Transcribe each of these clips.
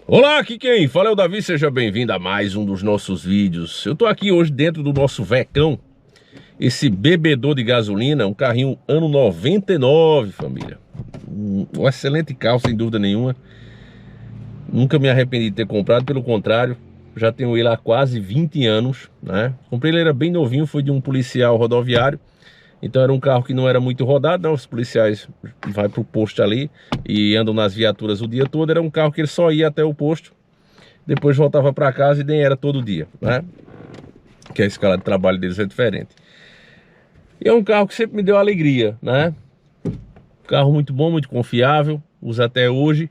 Olá, aqui quem fala é o Davi, seja bem-vindo a mais um dos nossos vídeos. Eu tô aqui hoje dentro do nosso Vecão, esse bebedor de gasolina, um carrinho ano 99, família. Um excelente carro, sem dúvida nenhuma. Nunca me arrependi de ter comprado, pelo contrário, já tenho ele há quase 20 anos, né? Comprei ele, era bem novinho, foi de um policial rodoviário. Então era um carro que não era muito rodado, né? Os policiais vão pro posto ali e andam nas viaturas o dia todo. Era um carro que ele só ia até o posto, depois voltava para casa e nem era todo dia, né? Que a escala de trabalho deles é diferente. E é um carro que sempre me deu alegria, né? Carro muito bom, muito confiável, usa até hoje.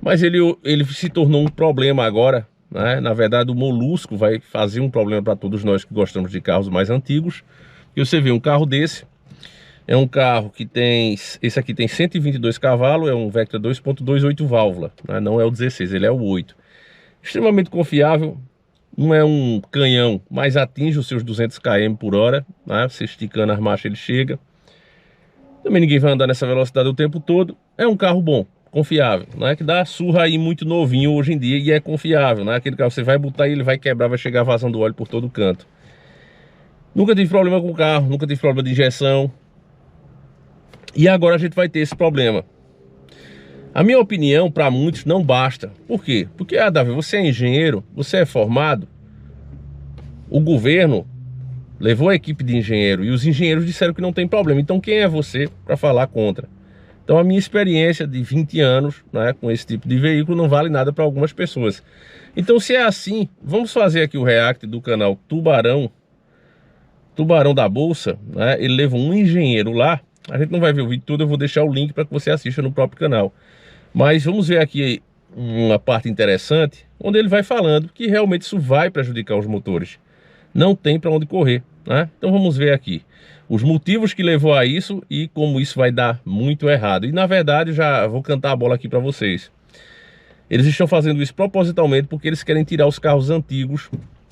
Mas ele se tornou um problema agora, né? Na verdade, o molusco vai fazer um problema para todos nós que gostamos de carros mais antigos. E você vê um carro desse, é um carro que tem, esse aqui tem 122 cavalos, é um Vectra 2.28 válvula, né? Não é o 16, ele é o 8. Extremamente confiável, não é um canhão, mas atinge os seus 200 km por hora, né? Você esticando as marchas ele chega. Também ninguém vai andar nessa velocidade o tempo todo. É um carro bom, confiável, não é que dá surra aí muito novinho hoje em dia e é confiável, né? Aquele carro você vai botar ele vai quebrar, vai chegar vazando óleo por todo canto. Nunca tive problema com o carro, nunca tive problema de injeção. E agora a gente vai ter esse problema. A minha opinião, para muitos, não basta. Por quê? Porque, Davi, você é engenheiro, você é formado. O governo levou a equipe de engenheiro e os engenheiros disseram que não tem problema. Então quem é você para falar contra? Então a minha experiência de 20 anos, né, com esse tipo de veículo não vale nada para algumas pessoas. Então se é assim, vamos fazer aqui o react do canal Tubarão da Bolsa, né? Ele leva um engenheiro lá. A gente não vai ver o vídeo todo, eu vou deixar o link para que você assista no próprio canal. Mas vamos ver aqui uma parte interessante, onde ele vai falando que realmente isso vai prejudicar os motores. Não tem para onde correr, né? Então vamos ver aqui os motivos que levou a isso e como isso vai dar muito errado. E na verdade, já vou cantar a bola aqui para vocês. Eles estão fazendo isso propositalmente porque eles querem tirar os carros antigos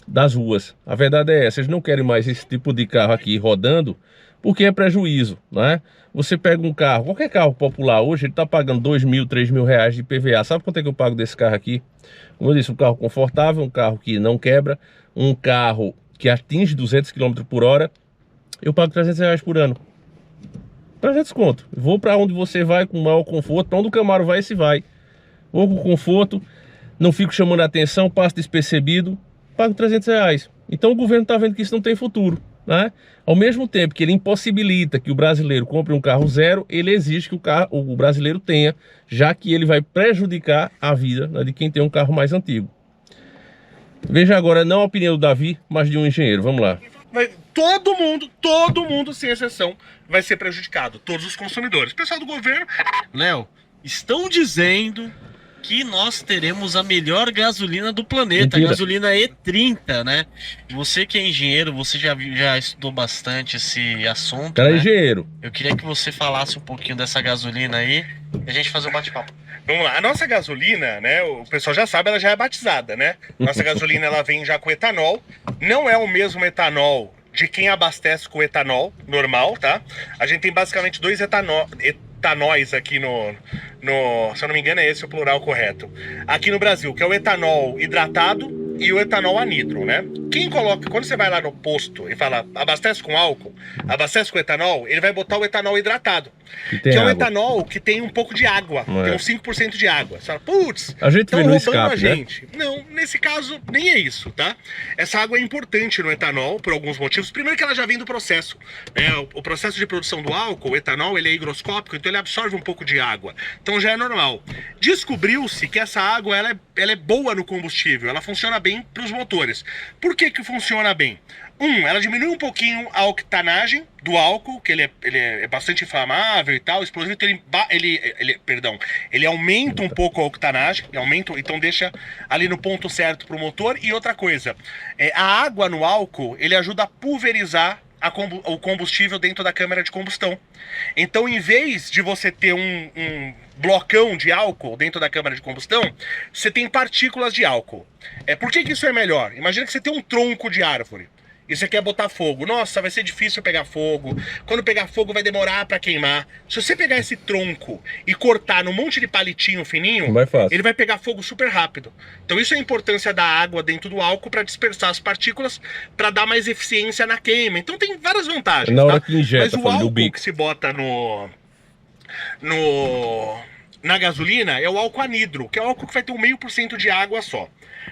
das ruas. A verdade é essa, eles não querem mais esse tipo de carro aqui rodando, porque é prejuízo, né? Você pega um carro, qualquer carro popular hoje, ele tá pagando 2 mil, 3 mil reais de PVA. Sabe quanto é que eu pago desse carro aqui? Como eu disse, um carro confortável, um carro que não quebra, um carro que atinge 200 km por hora, eu pago 300 reais por ano. 300 conto. Vou para onde você vai com maior conforto, para onde o Camaro vai, esse vai. Vou com conforto, não fico chamando a atenção, passo despercebido, pago 300 reais. Então o governo está vendo que isso não tem futuro, né? Ao mesmo tempo que ele impossibilita que o brasileiro compre um carro zero, ele exige que o brasileiro tenha, já que ele vai prejudicar a vida, né, de quem tem um carro mais antigo. Veja agora, não a opinião do Davi, mas de um engenheiro. Vamos lá. Todo mundo, sem exceção, vai ser prejudicado. Todos os consumidores. O pessoal do governo... Léo, estão dizendo que nós teremos a melhor gasolina do planeta, Mentira. a gasolina E30, né? Você que é engenheiro, você já estudou bastante esse assunto, Cara, né? engenheiro. Eu queria que você falasse um pouquinho dessa gasolina aí e a gente fazer um bate-papo. Vamos lá, a nossa gasolina, né, o pessoal já sabe, ela já é batizada, né? Nossa gasolina, ela vem já com etanol. Não é o mesmo etanol de quem abastece com etanol normal, tá? A gente tem basicamente dois etanóis aqui se eu não me engano é esse o plural correto, aqui no Brasil, que é o etanol hidratado e o etanol anidro, né? Quando você vai lá no posto e fala abastece com álcool, abastece com etanol, ele vai botar o etanol hidratado, que é um etanol que tem um pouco de água, tem uns 5% de água. Você fala, putz, a gente vê no escape, a gente, né? Não, nesse caso nem é isso, tá? Essa água é importante no etanol por alguns motivos. Primeiro que ela já vem do processo, né? O processo de produção do álcool, o etanol, ele é higroscópico, então ele absorve um pouco de água. Então já é normal. Descobriu-se que essa água ela é boa no combustível, ela funciona bem para os motores. Por que funciona bem? Ela diminui um pouquinho a octanagem do álcool, que ele é bastante inflamável e tal, explosivo, então ele aumenta um pouco a octanagem, então deixa ali no ponto certo para o motor. E outra coisa, a água no álcool, ele ajuda a pulverizar o combustível dentro da câmara de combustão. Então, em vez de você ter um blocão de álcool dentro da câmara de combustão, você tem partículas de álcool. Por que isso é melhor? Imagina que você tem um tronco de árvore e você quer botar fogo. Nossa, vai ser difícil pegar fogo. Quando pegar fogo vai demorar para queimar. Se você pegar esse tronco e cortar num monte de palitinho fininho, ele vai pegar fogo super rápido. Então isso é a importância da água dentro do álcool para dispersar as partículas, para dar mais eficiência na queima. Então tem várias vantagens. Na hora que injeta, mas o álcool que se bota na gasolina é o álcool anidro, que é o álcool que vai ter 0,5% de água só,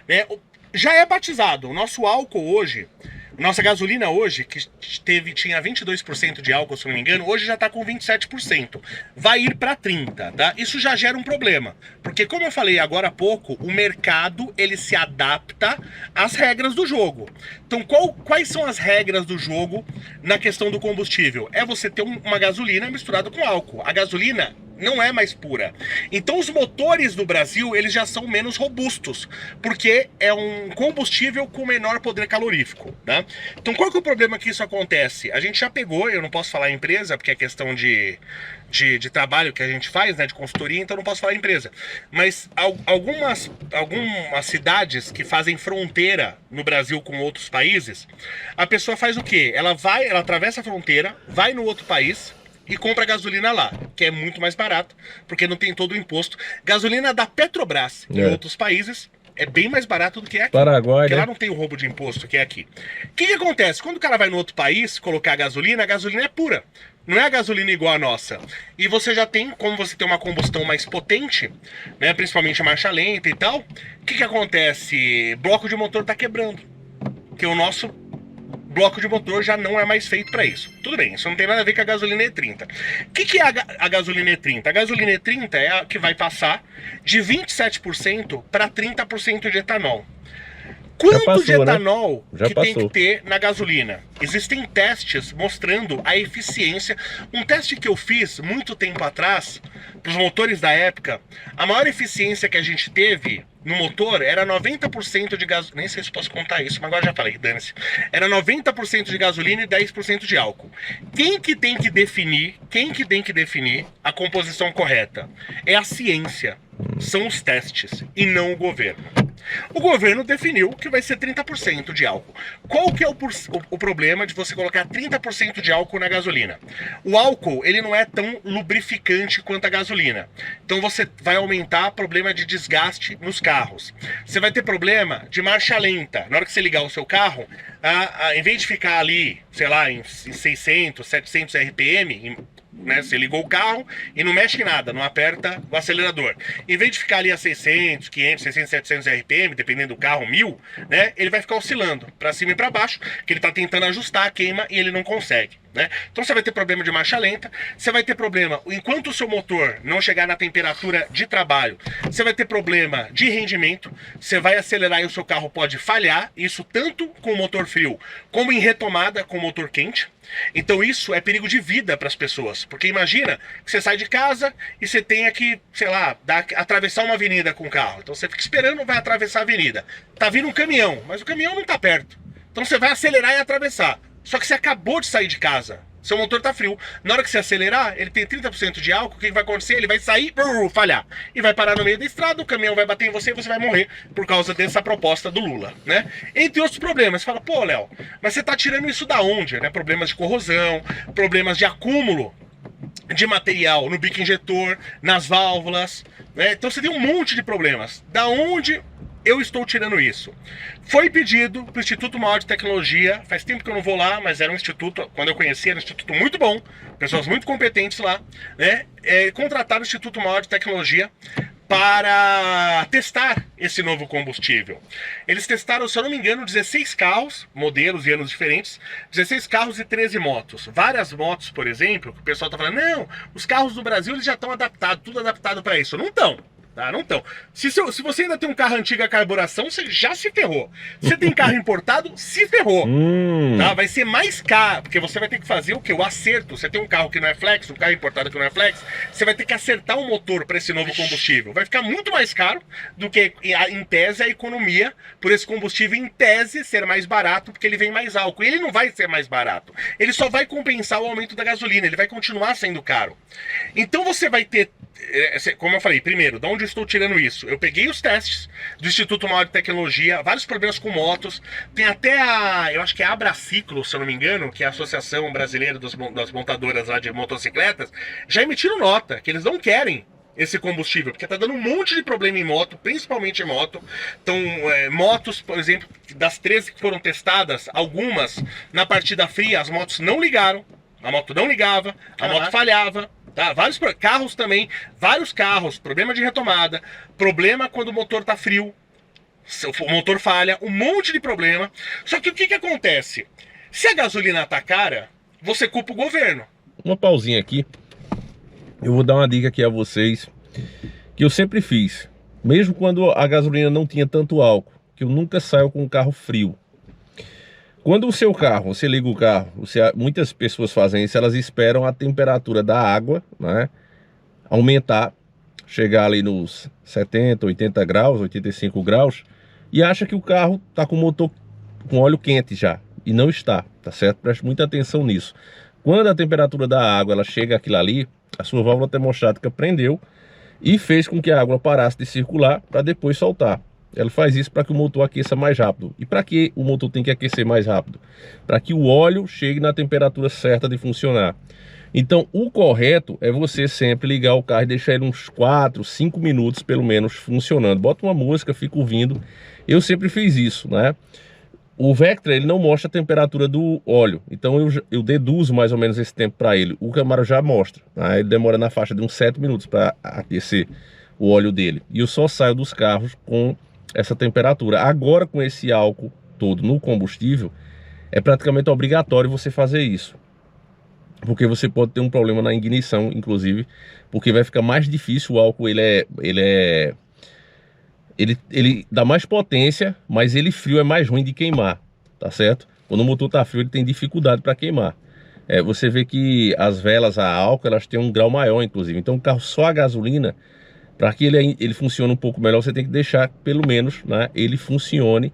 né? Já é batizado. O nosso álcool hoje, nossa gasolina hoje, que tinha 22% de álcool, se não me engano, hoje já está com 27%. Vai ir para 30%, tá? Isso já gera um problema, porque como eu falei agora há pouco, o mercado, ele se adapta às regras do jogo. Então, quais são as regras do jogo na questão do combustível? É você ter uma gasolina misturada com álcool. A gasolina não é mais pura. Então os motores do Brasil, eles já são menos robustos, porque é um combustível com menor poder calorífico, né? Então qual que é o problema que isso acontece? A gente já pegou, eu não posso falar empresa, porque é questão de trabalho que a gente faz, né, de consultoria, então não posso falar empresa. Mas algumas cidades que fazem fronteira no Brasil com outros países, a pessoa faz o quê? Ela atravessa a fronteira, vai no outro país e compra gasolina lá, que é muito mais barato, porque não tem todo o imposto. Gasolina da Petrobras em outros países é bem mais barato do que aqui. Paraguai, porque né? Lá não tem o roubo de imposto que é aqui. O que acontece? Quando o cara vai no outro país colocar a gasolina é pura. Não é a gasolina igual a nossa. E você já tem, como você tem uma combustão mais potente, né, principalmente a marcha lenta e tal, o que acontece? Bloco de motor tá quebrando. Porque o nosso bloco de motor já não é mais feito para isso. Tudo bem, isso não tem nada a ver com a gasolina E30. O que é a gasolina E30? A gasolina E30 é a que vai passar de 27% para 30% de etanol. Quanto de etanol que tem que ter na gasolina? Existem testes mostrando a eficiência. Um teste que eu fiz muito tempo atrás, para os motores da época, a maior eficiência que a gente teve no motor era 90% de gasolina. Nem sei se posso contar isso, mas agora já falei, dane-se. Era 90% de gasolina e 10% de álcool. Quem que tem que definir a composição correta? É a ciência. São os testes e não o governo. O governo definiu que vai ser 30% de álcool. Qual que é o problema de você colocar 30% de álcool na gasolina? O álcool, ele não é tão lubrificante quanto a gasolina. Então você vai aumentar problema de desgaste nos carros. Você vai ter problema de marcha lenta. Na hora que você ligar o seu carro, em vez de ficar ali, sei lá, em 600, 700 RPM, né, você ligou o carro e não mexe em nada, não aperta o acelerador. Em vez de ficar ali a 600, 500, 600, 700 RPM, dependendo do carro, 1000, né, ele vai ficar oscilando para cima e para baixo, que ele está tentando ajustar a queima e ele não consegue, né? Então você vai ter problema de marcha lenta, você vai ter problema, enquanto o seu motor não chegar na temperatura de trabalho, você vai ter problema de rendimento, você vai acelerar e o seu carro pode falhar, isso tanto com o motor frio como em retomada com o motor quente. Então isso é perigo de vida para as pessoas, porque imagina que você sai de casa e você tenha que, sei lá, atravessar uma avenida com o carro. Então você fica esperando, vai atravessar a avenida. Tá vindo um caminhão, mas o caminhão não tá perto. Então você vai acelerar e atravessar. Só que você acabou de sair de casa. Seu motor tá frio. Na hora que você acelerar, ele tem 30% de álcool, o que vai acontecer? Ele vai sair, falhar. E vai parar no meio da estrada, o caminhão vai bater em você e você vai morrer por causa dessa proposta do Lula, né? Entre outros problemas. Você fala, pô, Léo, mas você tá tirando isso da onde, né? Problemas de corrosão, problemas de acúmulo de material no bico injetor, nas válvulas, né? Então você tem um monte de problemas. Da onde eu estou tirando isso? Foi pedido para o Instituto Maior de Tecnologia, faz tempo que eu não vou lá, mas era um instituto, quando eu conheci, era um instituto muito bom, pessoas muito competentes lá, né? Contrataram o Instituto Maior de Tecnologia para testar esse novo combustível. Eles testaram, se eu não me engano, 16 carros, modelos e anos diferentes, 16 carros e 13 motos. Várias motos, por exemplo, que o pessoal está falando, não, os carros do Brasil eles já estão adaptados, tudo adaptado para isso. Não estão. Tá, não estão. Se você ainda tem um carro antigo a carburação, você já se ferrou. Se você tem carro importado, se ferrou. Tá? Vai ser mais caro, porque você vai ter que fazer o quê? O acerto. Você tem um carro que não é flex, um carro importado que não é flex, você vai ter que acertar o motor para esse novo combustível. Vai ficar muito mais caro do que, em tese, a economia por esse combustível, em tese, ser mais barato, porque ele vem mais álcool. E ele não vai ser mais barato. Ele só vai compensar o aumento da gasolina, ele vai continuar sendo caro. Então você vai ter como eu falei, primeiro, de onde eu estou tirando isso? Eu peguei os testes do Instituto Maior de Tecnologia, vários problemas com motos, tem até eu acho que é a Abraciclo, se eu não me engano, que é a Associação Brasileira das Montadoras lá de Motocicletas, já emitiram nota, que eles não querem esse combustível, porque tá dando um monte de problema em moto, principalmente em moto. Então, motos, por exemplo, das 13 que foram testadas, algumas na partida fria, as motos não ligaram, a moto não ligava, a moto falhava, tá? Vários carros também, vários carros, problema de retomada, problema quando o motor tá frio, o motor falha, um monte de problema. Só que o que acontece? Se a gasolina tá cara, você culpa o governo. Uma pausinha aqui. Eu vou dar uma dica aqui a vocês, que eu sempre fiz, mesmo quando a gasolina não tinha tanto álcool, que eu nunca saio com o carro frio. Quando o seu carro, você liga o carro, muitas pessoas fazem isso, elas esperam a temperatura da água, né, aumentar, chegar ali nos 70, 80 graus, 85 graus, e acha que o carro está com o motor com óleo quente já, e não está, tá certo? Preste muita atenção nisso. Quando a temperatura da água ela chega àquilo ali, a sua válvula termostática prendeu e fez com que a água parasse de circular para depois soltar. Ela faz isso para que o motor aqueça mais rápido. E para que o motor tem que aquecer mais rápido? Para que o óleo chegue na temperatura certa de funcionar. Então o correto é você sempre ligar o carro e deixar ele uns 4, 5 minutos pelo menos funcionando. Bota uma música, fica ouvindo. Eu sempre fiz isso, né? O Vectra, ele não mostra a temperatura do óleo, então eu deduzo mais ou menos esse tempo para ele. O Camaro já mostra, né? Ele demora na faixa de uns 7 minutos para aquecer o óleo dele. E eu só saio dos carros com essa temperatura. Agora, com esse álcool todo no combustível, é praticamente obrigatório você fazer isso. Porque você pode ter um problema na ignição, inclusive, porque vai ficar mais difícil. O álcool, ele dá mais potência, mas ele frio é mais ruim de queimar, tá certo? Quando o motor tá frio, ele tem dificuldade para queimar. Você vê que as velas a álcool, elas têm um grau maior, inclusive. Então o carro só a gasolina, para que ele funcione um pouco melhor, você tem que deixar, pelo menos, né, ele funcione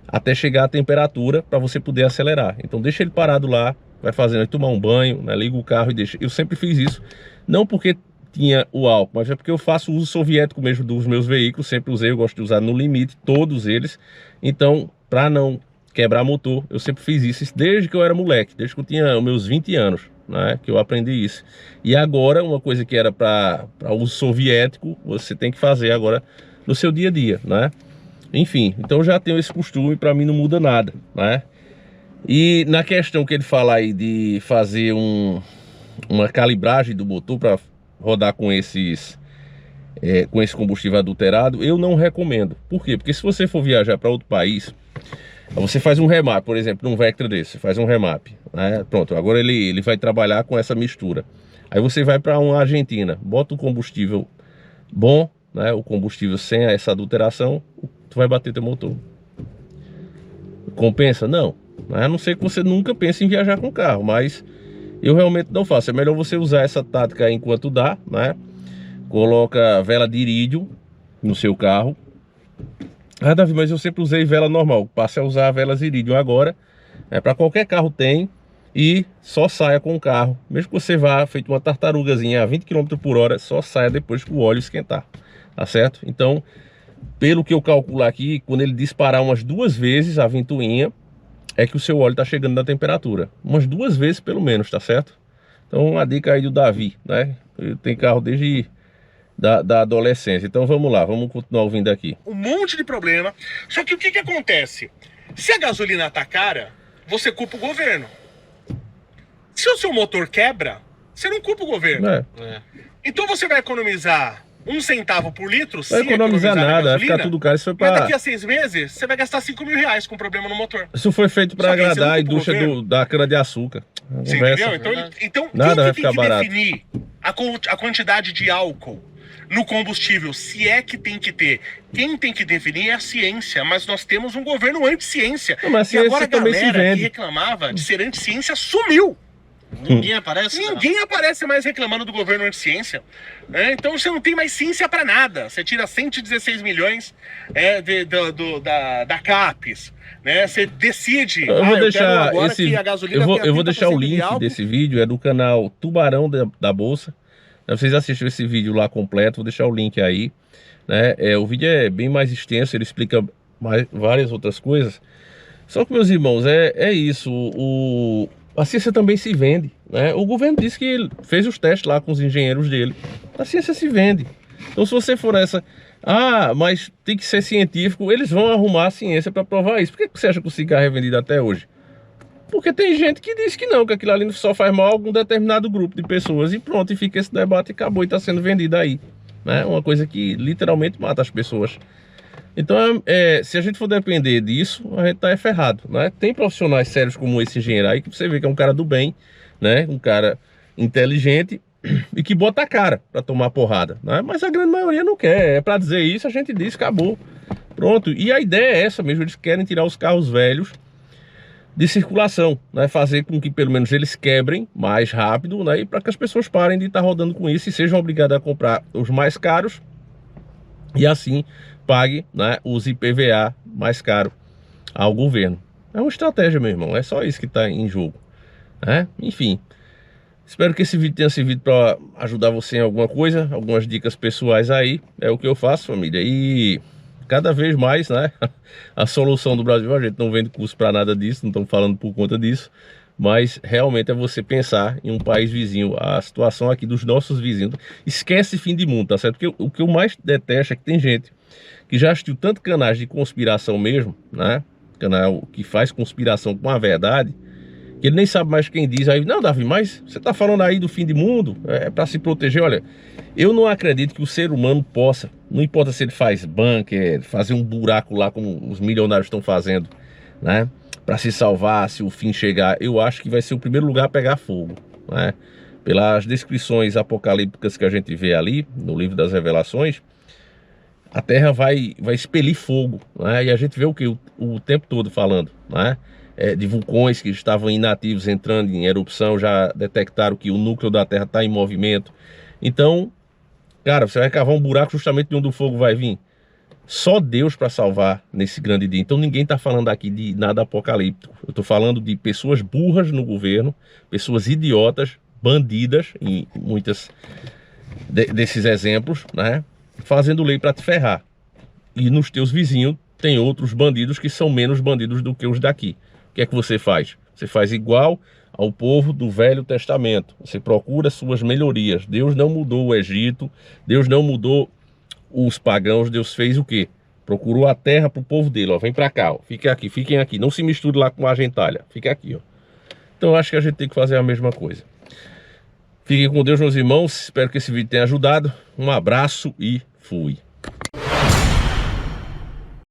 até chegar à temperatura para você poder acelerar. Então deixa ele parado lá, vai fazendo, tomar um banho, né, liga o carro e deixa. Eu sempre fiz isso, não porque tinha o álcool, mas é porque eu faço uso soviético mesmo dos meus veículos, sempre usei, eu gosto de usar no limite, todos eles. Então, para não quebrar motor, eu sempre fiz isso desde que eu era moleque, desde que eu tinha os meus 20 anos, né, que eu aprendi isso. E agora, uma coisa que era para uso soviético, você tem que fazer agora no seu dia a dia, né? Enfim, então eu já tenho esse costume, para mim não muda nada, né? E na questão que ele fala aí de fazer uma calibragem do motor para rodar com esse combustível adulterado, eu não recomendo. Por quê? Porque se você for viajar para outro país, você faz um remap, por exemplo, num Vectra desse, você faz um remap, né? Pronto, agora ele vai trabalhar com essa mistura. Aí você vai para uma Argentina, bota um combustível bom, né? O combustível sem essa adulteração, tu vai bater teu motor. Compensa? Não. A não ser que você nunca pense em viajar com carro, mas eu realmente não faço. É melhor você usar essa tática enquanto dá, né? Coloca vela de irídio no seu carro. Ah, Davi, mas eu sempre usei vela normal. Passe a usar velas irídio agora. Para qualquer carro tem. E só saia com o carro. Mesmo que você vá feito uma tartarugazinha a 20 km por hora, só saia depois que o óleo esquentar. Tá certo? Então, pelo que eu calculo aqui, quando ele disparar umas 2 vezes a ventoinha, é que o seu óleo está chegando na temperatura. Umas 2 vezes pelo menos, tá certo? Então a dica aí do Davi, né? Ele tem carro desde da adolescência. Então vamos lá, vamos continuar ouvindo aqui. Um monte de problema. Só que o que acontece? Se a gasolina tá cara, você culpa o governo. Se o seu motor quebra, você não culpa o governo. Então você vai economizar 1 centavo por litro, não vai economizar nada, vai ficar tudo caro. Isso foi pra... Mas daqui a 6 meses, você vai gastar 5 mil reais com problema no motor. Isso foi feito para agradar a indústria da cana-de-açúcar. Você entendeu? Então nada vai quem ficar tem que barato. definir a quantidade de álcool no combustível, se é que tem que ter? Quem tem que definir é a ciência, mas nós temos um governo anti-ciência. Mas e agora a também se galera vende. que reclamava de ser anti-ciência sumiu. Ninguém aparece? Ninguém aparece mais reclamando do governo anti-ciência. Então você não tem mais ciência para nada. Você tira 116 milhões da CAPES. Né? Você decide. Eu vou deixar que a gasolina eu vou deixar o link desse vídeo, é do canal Tubarão da Bolsa. Vocês assistem esse vídeo lá completo, vou deixar o link aí, né? O vídeo é bem mais extenso, ele explica várias outras coisas. Só que, meus irmãos, é isso, a ciência também se vende, né? O governo disse que ele fez os testes lá com os engenheiros dele. A ciência se vende. Então, se você for mas tem que ser científico, eles vão arrumar a ciência para provar isso. Por que você acha que o cigarro é vendido até hoje? Porque tem gente que diz que não, que aquilo ali só faz mal a algum determinado grupo de pessoas. E pronto, e fica esse debate e acabou, e está sendo vendido aí, né? Uma coisa que literalmente mata as pessoas. Então, se a gente for depender disso, a gente tá ferrado, né? Tem profissionais sérios como esse engenheiro aí, que você vê que é um cara do bem, né? Um cara inteligente e que bota a cara para tomar porrada, né? Mas a grande maioria não quer. É para dizer isso, a gente diz, acabou. Pronto. E a ideia é essa mesmo, eles querem tirar os carros velhos de circulação, né? Fazer com que pelo menos eles quebrem mais rápido, né? E para que as pessoas parem de estar rodando com isso e sejam obrigadas a comprar os mais caros e assim pague, né, os IPVA mais caro ao governo. É uma estratégia, meu irmão, é só isso que está em jogo, né? Enfim, espero que esse vídeo tenha servido para ajudar você em alguma coisa, algumas dicas pessoais aí, é o que eu faço, família, e cada vez mais, né, a solução do Brasil, a gente não vende curso para nada disso, não estamos falando por conta disso, mas realmente é você pensar em um país vizinho, a situação aqui dos nossos vizinhos. Esquece fim de mundo, tá certo? Porque o que eu mais detesto é que tem gente que já assistiu tanto canais de conspiração mesmo, né? Canal que faz conspiração com a verdade, que ele nem sabe mais quem diz. Aí, não, Davi, mas você tá falando aí do fim de mundo, é para se proteger. Olha, eu não acredito que o ser humano possa, não importa se ele faz bunker, fazer um buraco lá como os milionários estão fazendo, né? Para se salvar, se o fim chegar, eu acho que vai ser o primeiro lugar a pegar fogo, né? Pelas descrições apocalípticas que a gente vê ali no livro das Revelações, a Terra vai expelir fogo, né? E a gente vê o que o tempo todo falando, né? De vulcões que estavam inativos entrando em erupção, já detectaram que o núcleo da Terra está em movimento. Então, cara, você vai cavar um buraco justamente de onde o fogo vai vir. Só Deus para salvar nesse grande dia. Então ninguém está falando aqui de nada apocalíptico. Eu estou falando de pessoas burras no governo, pessoas idiotas, bandidas, em muitas desses exemplos, né? Fazendo lei para te ferrar. E nos teus vizinhos tem outros bandidos que são menos bandidos do que os daqui. O que é que você faz? Você faz igual ao povo do Velho Testamento. Você procura suas melhorias. Deus não mudou o Egito, Deus não mudou os pagãos. Deus fez o quê? Procurou a terra para o povo dele, ó. Vem para cá, ó. Fiquem aqui. Não se misture lá com a gentalha. Fica aqui, ó. Então eu acho que a gente tem que fazer a mesma coisa. Fiquem com Deus, meus irmãos. Espero que esse vídeo tenha ajudado. Um abraço e fui.